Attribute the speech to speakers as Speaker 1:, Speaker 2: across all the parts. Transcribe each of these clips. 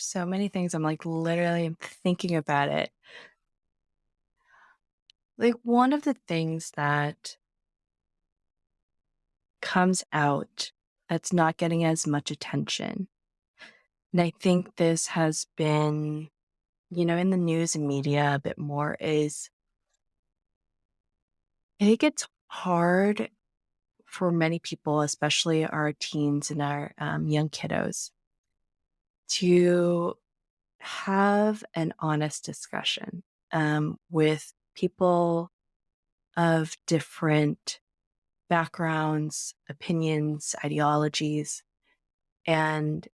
Speaker 1: So many things. I'm like literally thinking about it. Like one of the things that comes out that's not getting as much attention. And I think this has been, in the news and media a bit more is I think it's hard for many people, especially our teens and our young kiddos, to have an honest discussion with people of different backgrounds, opinions, ideologies. And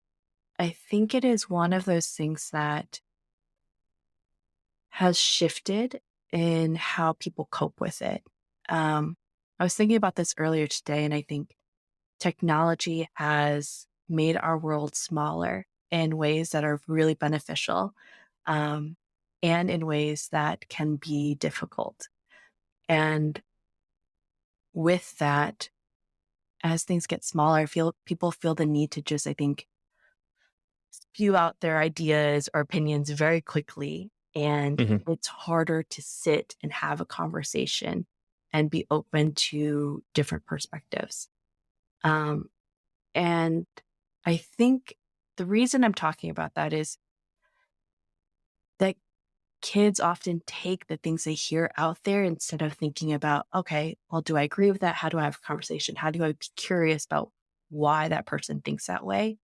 Speaker 1: I think it is one of those things that has shifted in how people cope with it. I was thinking about this earlier today, and I think technology has made our world smaller in ways that are really beneficial, um, and in ways that can be difficult. And with that, as things get smaller, I feel people feel the need to just, I think, spew out their ideas or opinions very quickly. And
Speaker 2: Mhm.
Speaker 1: it's harder to sit and have a conversation and be open to different perspectives. Um, and I think the reason I'm talking about that is that kids often take the things they hear out there instead of thinking about, okay, well, do I agree with that? How do I have a conversation? How do I be curious about why that person thinks that way?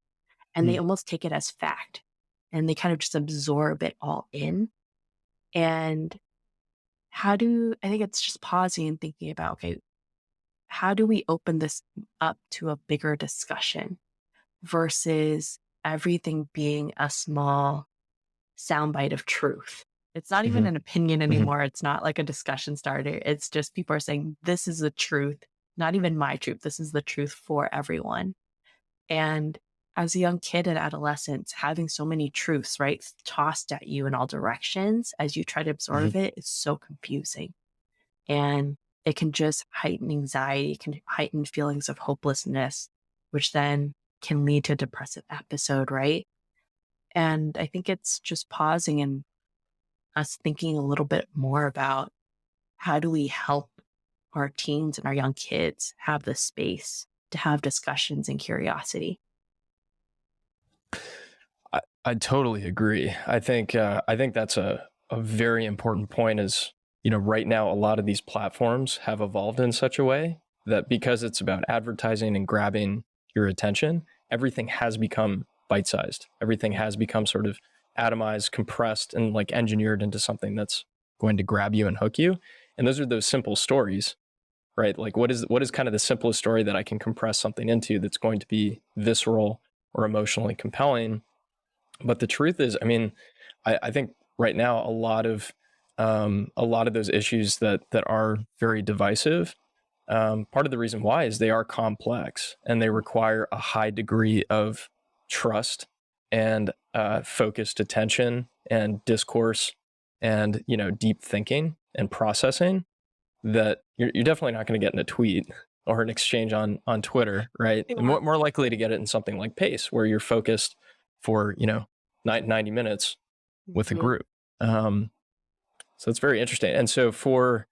Speaker 1: And they
Speaker 2: Mm.
Speaker 1: almost take it as fact and they kind of just absorb it all in. And I think it's just pausing and thinking about, okay, how do we open this up to a bigger discussion versus everything being a small soundbite of truth? It's not even
Speaker 2: Mhm.
Speaker 1: an opinion
Speaker 2: Mhm.
Speaker 1: anymore. It's not like a discussion starter. It's just people are saying, this is the truth, not even my truth. This is the truth for everyone. And as a young kid and adolescent, having so many truths, right, tossed at you in all directions as you try to
Speaker 2: Mhm.
Speaker 1: absorb it is so confusing. And it can just heighten anxiety, it can heighten feelings of hopelessness, which then can lead to a depressive episode, right? And I think it's just pausing and us thinking a little bit more about how do we help our teens and our young kids have the space to have discussions and curiosity.
Speaker 2: I totally agree. I think that's a very important point is, right now a lot of these platforms have evolved in such a way that because it's about advertising and grabbing your attention, everything has become bite-sized. Everything has become sort of atomized, compressed, and like engineered into something that's going to grab you and hook you. And those are those simple stories, right? Like what is kind of the simplest story that I can compress something into that's going to be visceral or emotionally compelling. But the truth is, I mean, I think right now a lot of those issues that are very divisive. Part of the reason why is they are complex and they require a high degree of trust and focused attention and discourse and deep thinking and processing that you're definitely not going to get in a tweet or an exchange on Twitter, right? And
Speaker 1: Yeah.
Speaker 2: more likely to get it in something like Pace, where you're focused for 90 minutes with a
Speaker 1: Mhm.
Speaker 2: group. Um, so it's very interesting. And so for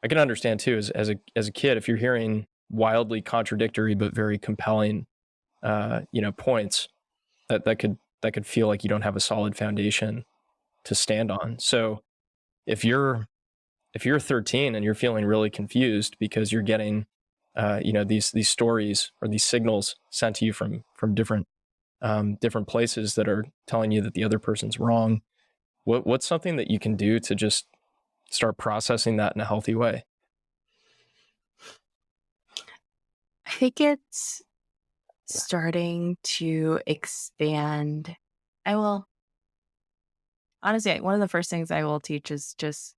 Speaker 2: I can understand too, as a kid, if you're hearing wildly contradictory but very compelling, points that could feel like you don't have a solid foundation to stand on. So if you're if you're 13 and you're feeling really confused because you're getting these stories or these signals sent to you from different places that are telling you that the other person's wrong, what's something that you can do to just start processing that in a healthy way?
Speaker 1: I think it's starting to expand. I will honestly, one of the first things I will teach is just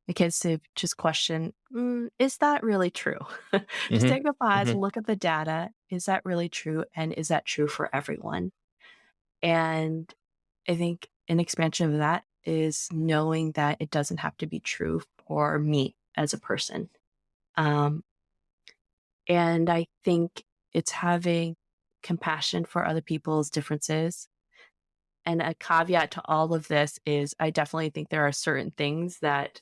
Speaker 1: the kids to just question, is that really true? Just
Speaker 2: Hmm.
Speaker 1: take a pause,
Speaker 2: Hmm.
Speaker 1: look at the data. Is that really true? And is that true for everyone? And I think an expansion of that is knowing that it doesn't have to be true for me as a person. Um, and I think it's having compassion for other people's differences And a caveat to all of this is I definitely think there are certain things that,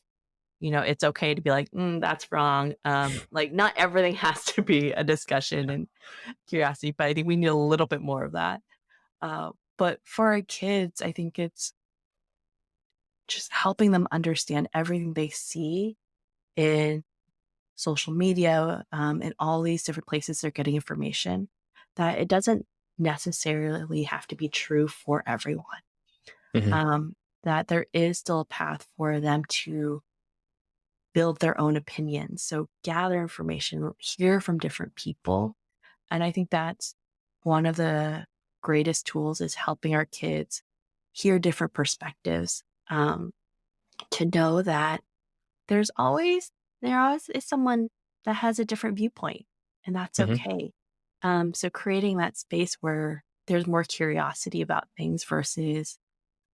Speaker 1: it's okay to be like, that's wrong. Like not everything has to be a discussion and curiosity, but I think we need a little bit more of that. But for our kids, I think it's just helping them understand everything they see in social media, and all these different places they're getting information, that it doesn't necessarily have to be true for everyone.
Speaker 2: Hmm.
Speaker 1: Um, that there is still a path for them to build their own opinions. So gather information, hear from different people. And I think that's one of the greatest tools is helping our kids hear different perspectives, to know that there's always there always is someone that has a different viewpoint, and that's
Speaker 2: Hmm.
Speaker 1: okay. So creating that space where there's more curiosity about things versus,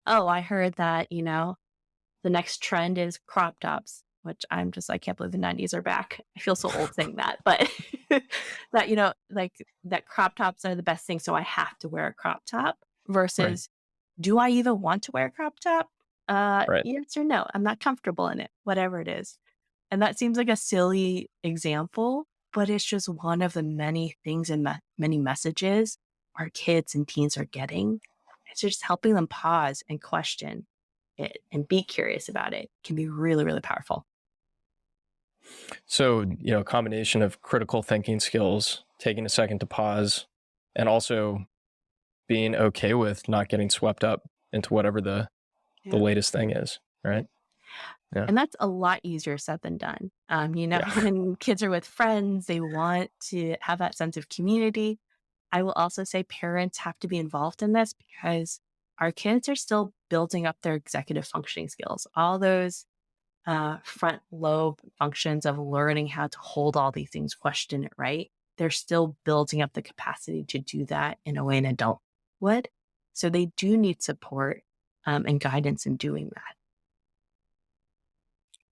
Speaker 1: oh, I heard that, the next trend is crop tops, which I'm just, I can't believe the 90s are back. I feel so old saying that, but that, like that crop tops are the best thing. So I have to wear a crop top
Speaker 2: Right.
Speaker 1: versus, do I even want to wear a crop top?
Speaker 2: Right.
Speaker 1: Yes or no. I'm not comfortable in it, whatever it is. And that seems like a silly example, but it's just one of the many things and many messages our kids and teens are getting. It's just helping them pause and question it and be curious about it can be really, really powerful.
Speaker 2: So, a combination of critical thinking skills, taking a second to pause, and also being okay with not getting swept up into whatever the
Speaker 1: Yeah.
Speaker 2: latest thing is,
Speaker 1: Yeah.
Speaker 2: right? Yeah.
Speaker 1: And that's a lot easier said than done.
Speaker 2: Yeah.
Speaker 1: When kids are with friends, they want to have that sense of community. I will also say parents have to be involved in this because our kids are still building up their executive functioning skills. All those front lobe functions of learning how to hold all these things, question it, right? They're still building up the capacity to do that in a way an adult would. So they do need support, and guidance in doing that.